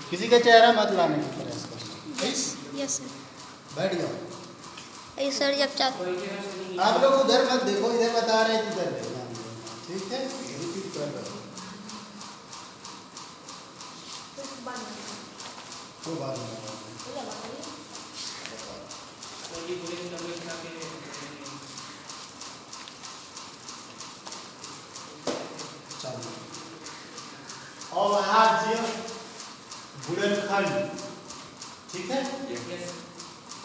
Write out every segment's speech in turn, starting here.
किसी का चेहरा मत लाने की तरह स्पष्ट। Yes sir. बैठ जाओ। ये सर जब चाहते आप लोग उधर मत देखो, इधर बता रहे हैं इधर देखना, ठीक है? रिपीट कर रहे हो तो बात नहीं चलो। और आज गुणनखंड, ठीक है?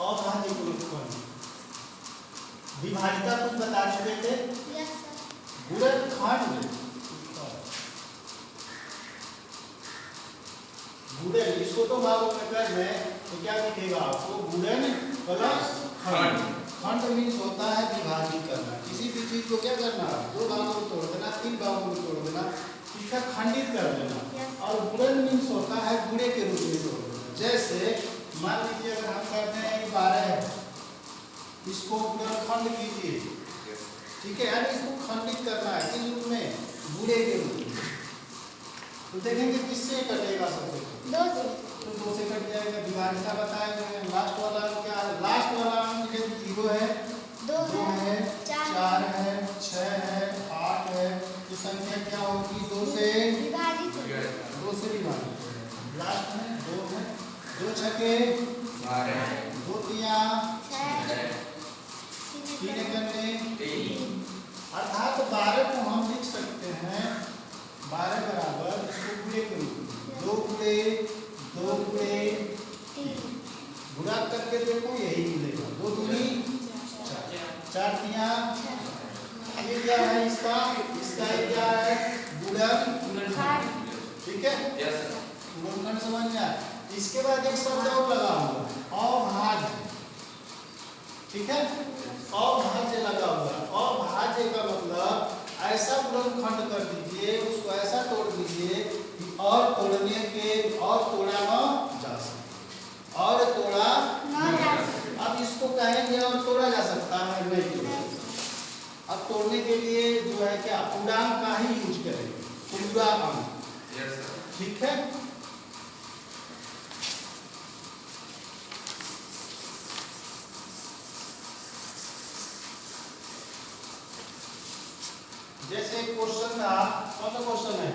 और आज गुणनखंड विभाजिका कुछ बता चुके थे। गुणनखंड गुणन, इसको तो मालूम है कर में तो क्या लिखेगा आपको? गुणन प्लस खंड। खंड मीन्स होता है विभाजित करना, किसी भी चीज को क्या करना, दो भागों में तोड़ देना, तीन भागों में तोड़ देना, इसका खंडित कर देना। और गुणन मीन्स होता है गुणे के रूप में तोड़ देना। जैसे मान लीजिए अगर हम कहते हैं 12 है, इसको गुणनखंड कीजिए, ठीक है? यानी इसको खंडित करना है किस रूप में? गुणे के रूप में। तो देखेंगे किससे कटेगा सबसे? दो से। तो 2 से कट जाएगा। विभाजिका बताए गए हैं। लास्ट वाला क्या है? लास्ट वाला अंक 0 है, 2 है, 4 है, 6 है, 8 है। ये संख्या क्या होगी? 2 से विभाजित। 2 से विभाजित। लास्ट में 2 है, 2 छके 12, 2 तिया 3 एकने 3। अर्थात 12 को हम लिख सकते हैं 12 बराबर इसको गुणे के रूप में 2 गुणे 2 गुणे 3 गुणा करके देखो यही मिलेगा। 2 दूनी 4, 4 तिया, ये क्या है इसका? इसका ये क्या है? गुणनखंड, ठीक है? गुणनखंड समझ में आया? इसके बाद एक शब्द और लगा हुआ अभाज्य, ठीक है? अभाज्य लगा हुआ। अभाज्य का मतलब ऐसा गुणनखंड कर दीजिए, उसको ऐसा तोड़ दीजिए कि और तोड़ने के और तोड़ा न जा सके, और तोड़ा न जा सके। अब इसको कहेंगे और तोड़ा जा सकता है? नहीं। अब तोड़ने के लिए जो है क्या पूर्णांक का ही यूज करेंगे, पूरा अंक, ठीक है? जैसे एक क्वेश्चन था, कौन सा क्वेश्चन है?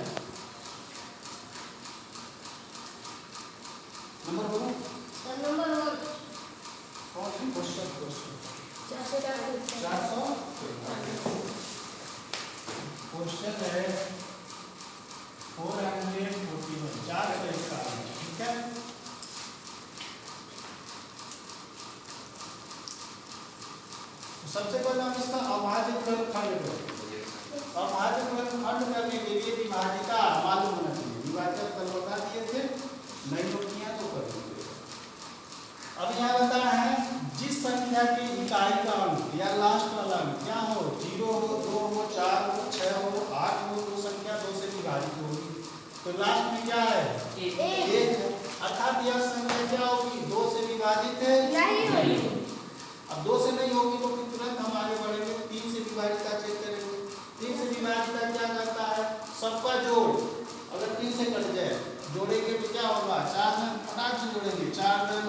नंबर बोलो। नंबर 1 कौन सा क्वेश्चन? 400 क्वेश्चन है 441, 441, ठीक है? सबसे पहले हम इसका अभाज्य गुणनखंड करें। अभाज्य गुणनखंड करने के लिए विभाजिका मालूम होना चाहिए। विभाजक कल बता दिए थे, नहीं हो किया तो कर दीजिए। अब यहाँ बताया है जिस संख्या की इकाई का अंक या लास्ट वाला अंक क्या हो, 0 हो, 2 हो, 4 हो, 6 हो, 8 हो, तो संख्या 2 से विभाजित होगी। तो लास्ट में क्या है? 1। अर्थात यह संख्या क्या होगी? 2 से विभाजित है नहीं होगी। अब 2 से नहीं होगी तो तुरंत हम आगे बढ़ेंगे, 3 से विभाजित चेक करेंगे। 3 से विभाजित क्या करता है? सबका जोड़ अगर 3 से कट जाए, जोड़ेंगे तो क्या होगा? 4 धन 8 से जोड़ेंगे, 4 धन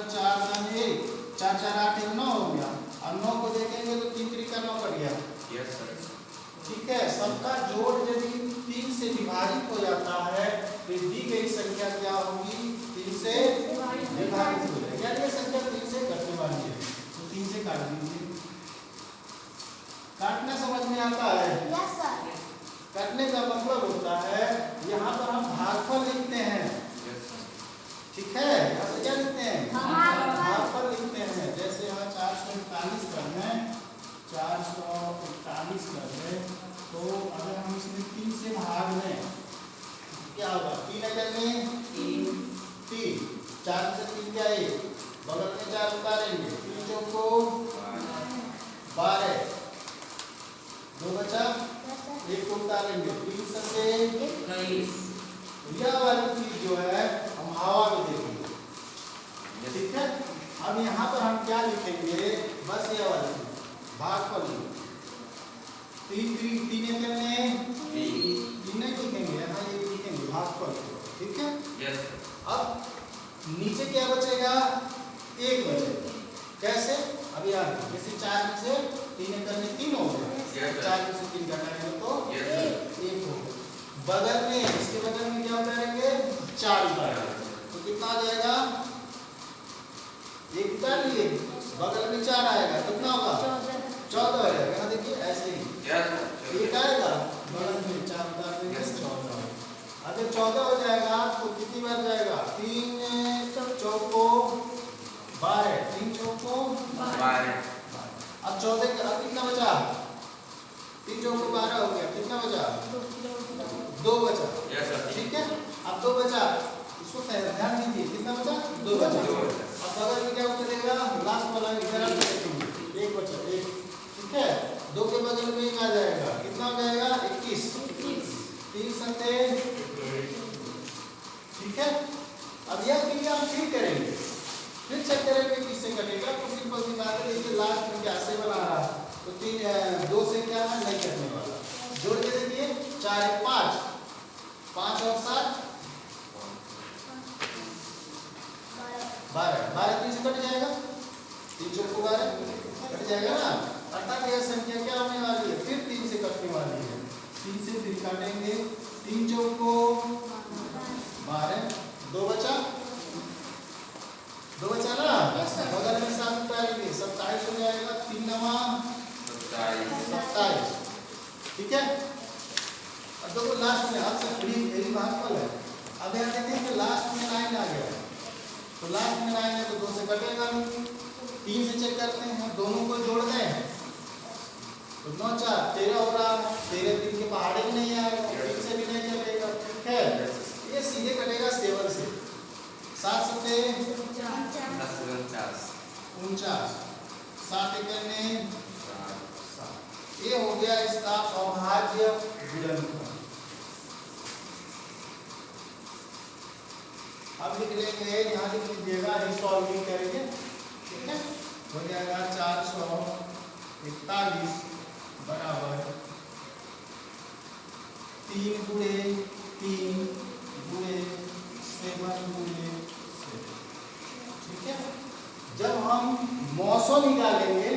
1, 4 4 8 1 9 हो गया। अब 9 को देखेंगे तो 3 3 9 कट गया, ठीक है? सबका जोड़ यदि 3 से विभाजित हो जाता है तो दी गई संख्या क्या होगी? 3 से विभाजित हो जाएगी। यानी ये संख्या 3 से कटने वाली है, तो 3 से काट दीजिए। काटना समझ में आता है? Yes sir. काटने का मतलब होता है यहाँ पर हम भागफल लिखते हैं, ठीक है? यहाँ से क्या लिखते हैं? भागफल लिखते हैं। जैसे यहाँ 441 कर दें, 441 कर दें, तो अगर हम इसमें 3 से भाग दें क्या होगा? 3 में 3, 4 से 3 क्या 1, बगल में 4 उतारेंगे, 3 चौको 12, 2 बचा, 1 को उतारेंगे, 3 सके 21। यह वाली चीज जो है हम हवा में देखेंगे, ठीक है? अब यहाँ पर हम क्या लिखेंगे? बस यह वाली भागफल 3 3 नहीं लिखेंगे, यहाँ ये लिखेंगे भागफल, ठीक है? यस। अब नीचे क्या बचेगा? 1 बचेगा। कैसे? अभी यार जैसे 4 में से 3 करने 3 हो गए, 4 में से 3 घटाएंगे तो 1 हो गया। बगल में, इसके बगल में क्या उतारेंगे? 4 उतारेंगे तो कितना आ जाएगा? 1 उतार लिए, बगल में 4 आएगा, कितना होगा? 14 हो जाएगा। यहाँ देखिए ऐसे ही 1 आएगा, बगल में 4 उतार देंगे, 14। अगर 14 हो जाएगा तो कितनी बार जाएगा? 3 चौको 12, 3 चौको 12। अब 14 का अब कितना बचा? 3 चौको 12 हो गया, कितना बचा? 2 बचा। ठीक है, अब 2 बचा, इसको ध्यान दीजिए, कितना बचा? 2 बचा। अब बगल में क्या उतरेगा? लास्ट वाला इधर आप देखेंगे 1 बचा, 1। ठीक है, 2 के बगल में 1 आ जाएगा, कितना हो जाएगा? 21। 3 सत्ते। ठीक है, अब यह क्रिया हम फिर करेंगे, फिर चेक करेंगे किससे कटेगा। तो सिंपल सी बात है, देखिए लास्ट में क्या से बना रहा, तो 2 से क्या है? नहीं कटने वाला। जोड़ के देखिए, 4 1 5, 5 और 7 12, 12 3 से कट जाएगा, 3 चौको 12 कट जाएगा ना। अर्थात यह संख्या क्या होने वाली है? फिर 3 से कटने वाली है। 3 से फिर काटेंगे, 3 चौको 12, 2 बचा, 2 बचा ना। बगल में 7 उतारेंगे, 27 हो जाएगा, 3 9 27। ठीक है, अब देखो लास्ट में अब सब यही भागफल है। अब यहाँ देखते हैं कि लास्ट में 9 आ गया, तो लास्ट में 9 है तो 2 से कटेगा नहीं। 3 से चेक करते हैं, दोनों को जोड़ दें तो 9 4 13 हो रहा है। 13 3 के पहाड़े ही नहीं आएगा, 3 से भी नहीं कटेगा। ठीक है, ये सीधे कटेगा 7 से। 7 सत्ते 49, 7 एकने 7। ये हो गया इसका अभाज्य गुणनफल। अब लिख लेंगे, यहाँ लिख लीजिएगा, रिसॉल्विंग करेंगे। ठीक है, हो जाएगा 441 बराबर 3 गुणे 3 गुणे 7 गुणे 7। ठीक है, जब हम मौसो निकालेंगे,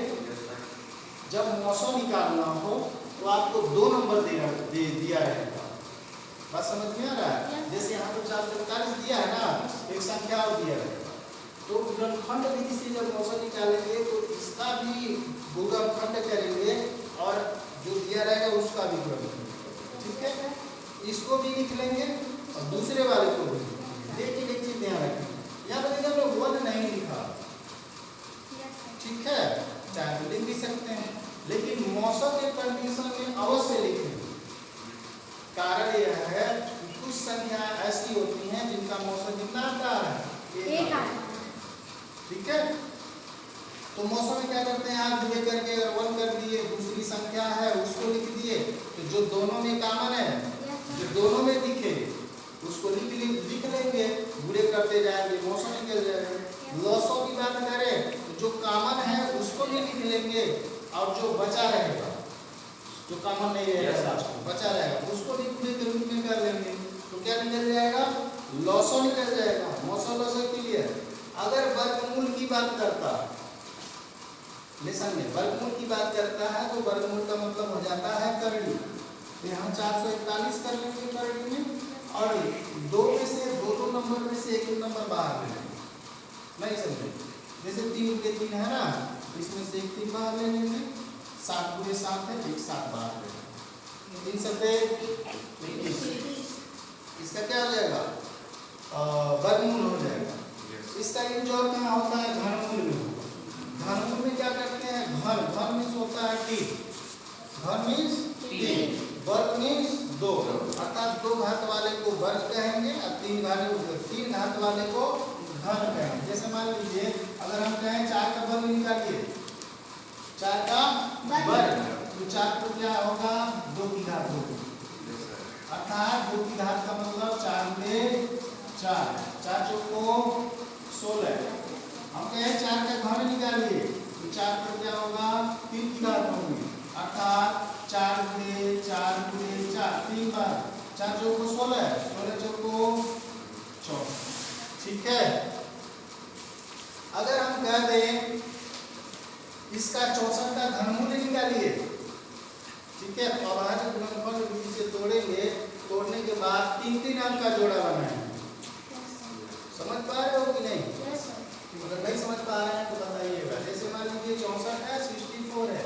जब मौसो निकालना हो तो आपको 2 नंबर दिया रहेगा। बात समझ में आ रहा है? जैसे यहाँ तो 441 दिया है ना, एक संख्या और दिया है, तो गुणनखंड विधि से जब मौसो निकालेंगे तो इसका भी गुणनखंड करेंगे और जो दिया रहेगा उसका भी गुणनखंड। ठीक है, इसको भी लिख लेंगे और दूसरे वाले को भी। देखिए एक चीज ध्यान रखिए, यहाँ पर देखिए हमने 1 नहीं लिखा। ठीक है, चाहे तो लिख भी सकते हैं, लेकिन मौसो के कंडीशन में अवश्य लिखेंगे। कारण यह है कि कुछ संख्या ऐसी होती हैं जिनका मौसम कितना आता है? 1 आता है। ठीक है, तो मौसम में क्या करते हैं? आप जुड़े करके अगर 1 कर दिए, दूसरी संख्या है उसको लिख दिए, तो जो दोनों में कॉमन है, जो दोनों में दिखे उसको लिख लेंगे, गुणे करते जाएंगे, मौसम निकल जाएगा। लॉसों की बात करें तो जो कॉमन है उसको भी लिख लेंगे और जो बचा रहेगा, जो कॉमन नहीं रहेगा, बचा रहेगा, उसको भी गुणे के रूप में कर लेंगे। तो क्या निकल जाएगा? लॉसो निकल जाएगा। मौसम लॉसो के लिए अगर वर्गमूल की बात करता है, लेसन में वर्गमूल की बात करता है तो वर्गमूल का मतलब हो जाता है करड़ी। तो यहाँ 441 कर लेंगे करड़ी में, और 2 में से 2 नंबर में से 1 नंबर बाहर ले लेंगे। नहीं समझे? जैसे 3 के 3 है ना, इसमें से 1 3 बाहर ले लेंगे, 7 गुणे 7 है, 1 7 बाहर ले लेंगे, 3 सत्ते 21। इसका क्या हो जाएगा? वर्गमूल हो जाएगा। इसका यूज और कहाँ होता है? घनमूल में। घनमूल में क्या करते हैं? घन मीन्स होता है 3, घन मीन्स 3, वर्ग मीन्स 2, अर्थात 2 घात वाले को वर्ग कहेंगे और 3 घात वाले को घन कहेंगे। जैसे मान लीजिए अगर हम कहें 4 का वर्ग निकालिए, 4 का वर्ग, तो 4 को क्या होगा? 2 की घात होगी, अर्थात 2 की घात का मतलब 4 गुणे 4, 4 चौको 16। हम कहें 4 का घन निकालिए तो 4 पर क्या होगा? 3 की घात होगी, अर्थात 4 गुणे 4 गुणे 4, 3 बार 4 चौको 16, 16 चौको 24। ठीक है, तोड़ेंगे, तोड़ने के बाद 3-3 अंक का जोड़ा बनाएंगे। समझ पा रहे हो कि नहीं? अगर नहीं समझ पा रहे हैं तो बताइएगा। जैसे मान लीजिए 64 है, 64 है,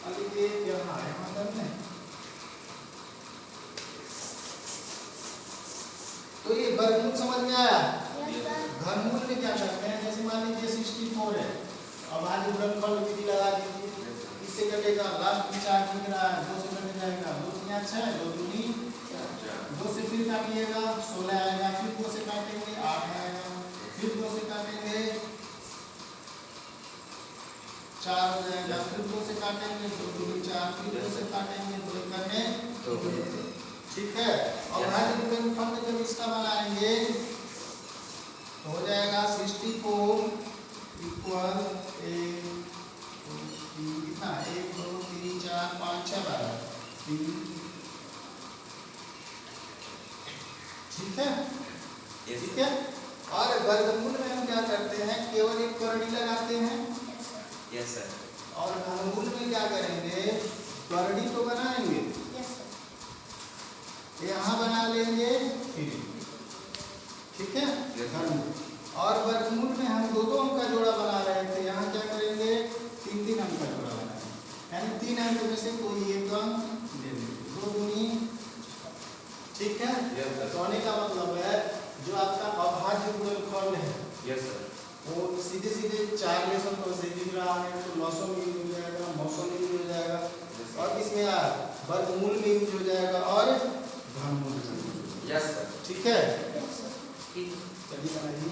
मान लीजिए यहाँ तक है, तो ये वर्गमूल समझ में आया। घनमूल में क्या करते हैं, जैसे मान लीजिए 64 है, अब आज गुणनफल विधि लगा दीजिए, इससे कटेगा, लास्ट में 4 दिख रहा है, 2 से कट जाएगा, 2 से 6, 2 दूनी 2 से फिर काटिएगा 16 आएगा, फिर 2 से काटेंगे 8 आएगा, फिर 2 से काटेंगे 4 हो जाएगा, फिर 2 से काटेंगे 2 दूनी 4, फिर 2 से काटेंगे 2 करने 2। ठीक है। और भाज्य गुणनफल में जब इसका बनाएंगे तो हो जाएगा 64 इक्वल 1 2 3 4 5 6 12 3। ठीक है, ठीक है। और वर्गमूल में हम क्या करते हैं, केवल एक करड़ी लगाते हैं। Yes sir. और घनमूल में क्या करेंगे, करड़ी तो बनाएंगे, यहाँ बना लेंगे फिर। ठीक है, घनमूल। और वर्गमूल में हम 2-2 अंक का जोड़ा बना रहे थे, यहाँ क्या करेंगे 3-3 अंक का जोड़ा बनाएंगे, यानी 3 अंक में से कोई एक अंक ले लेंगे, 2 दूनी। ठीक है, कहने का मतलब है जो आपका अभाज्य गुणनफल है, यस सर, वो सीधे सीधे 4 लेसन तो से दिख रहा है, तो लॉसम में यूज हो जाएगा, मौसम में यूज हो जाएगा, और इसमें वर्गमूल में यूज हो जाएगा और घनमूल में। Yes sir. ठीक है, ठीक। चलिए बनाइए।